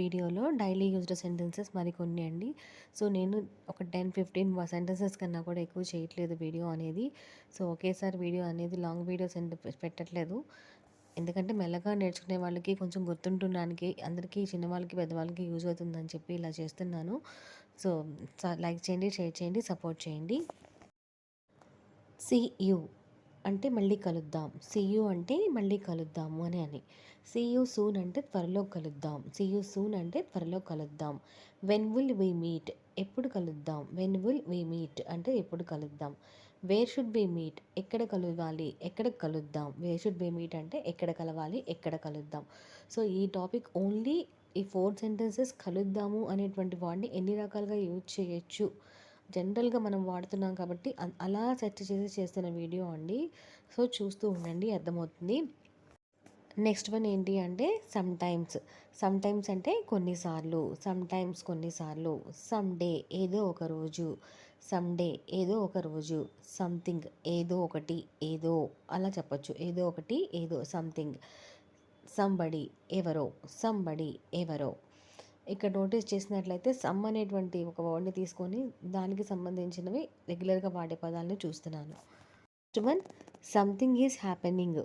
వీడియోలో daily used sentences మరికొన్ని అండి. సో నేను ఒక 10-15 సెంటెన్సెస్ కన్నా కూడా ఎక్కువ చేయట్లేదు వీడియో అనేది. సో ఒకేసారి వీడియో అనేది లాంగ్ వీడియోస్ పెట్టట్లేదు. ఎందుకంటే మెల్లగా నేర్చుకునే వాళ్ళకి కొంచెం గుర్తుండడానికి అందరికీ చిన్నవాళ్ళకి పెద్దవాళ్ళకి యూజ్ అవుతుందని చెప్పి ఇలా చేస్తున్నాను. సో లైక్ చేయండి, షేర్ చేయండి, సపోర్ట్ చేయండి. సీ యూ అంటే మళ్ళీ కలుద్దాం. సీ యూ అంటే మళ్ళీ కలుద్దాము అని. సీ యూ సూన్ అంటే త్వరలో కలుద్దాం. సీ యూ సూన్ అంటే త్వరలో కలుద్దాం. వెన్ విల్ వీ మీట్ ఎప్పుడు కలుద్దాం. వెన్ విల్ వీ మీట్ అంటే ఎప్పుడు కలుద్దాం. వేర్ షుడ్ బి మీట్ ఎక్కడ కలవాలి, ఎక్కడ కలుద్దాం. వేర్ షుడ్ బి మీట్ అంటే ఎక్కడ కలవాలి, ఎక్కడ కలుద్దాం. సో ఈ టాపిక్ ఓన్లీ ఈ 4 సెంటెన్సెస్ కలుద్దాము అనేటువంటి వాడిని ఎన్ని రకాలుగా యూజ్ చేయొచ్చు జనరల్గా మనం వాడుతున్నాం కాబట్టి అలా సెర్చ్ చేసి చేస్తున్న వీడియో అండి. సో చూస్తూ ఉండండి, అర్థమవుతుంది. నెక్స్ట్ వన్ ఏంటి అంటే సమ్ టైమ్స్ అంటే కొన్నిసార్లు, కొన్నిసార్లు. సమ్ డే ఏదో ఒక రోజు, సమ్ డే ఏదో ఒక రోజు. సంథింగ్ ఏదో ఒకటి, ఏదో అలా చెప్పొచ్చు. ఏదో ఒకటి, ఏదో సంథింగ్. సంబడి ఎవరో, సంబడి ఎవరో. ఇక్కడ నోటీస్ చేసినట్లయితే సమ్ అనేటువంటి ఒక వర్డ్ని తీసుకొని దానికి సంబంధించినవి రెగ్యులర్గా వాడే పదాలను చూస్తున్నాను. Next one something is happening.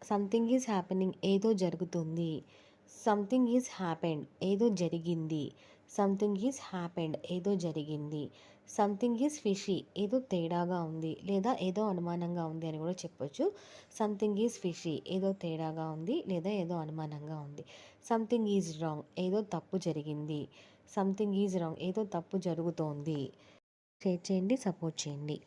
Something is happening ఏదో జరుగుతుంది. సంథింగ్ ఈజ్ హ్యాపెండ్ ఏదో జరిగింది. సంథింగ్ ఈజ్ హ్యాపెండ్ ఏదో జరిగింది. సంథింగ్ ఈజ్ ఫిషీ ఏదో తేడాగా ఉంది లేదా ఏదో అనుమానంగా ఉంది అని కూడా చెప్పొచ్చు. సంథింగ్ ఈజ్ ఫిషీ ఏదో తేడాగా ఉంది లేదా ఏదో అనుమానంగా ఉంది. సంథింగ్ ఈజ్ రాంగ్ ఏదో తప్పు జరిగింది. సంథింగ్ ఈజ్ రాంగ్ ఏదో తప్పు జరుగుతోంది. షేర్ చేయండి, సపోర్ట్ చేయండి.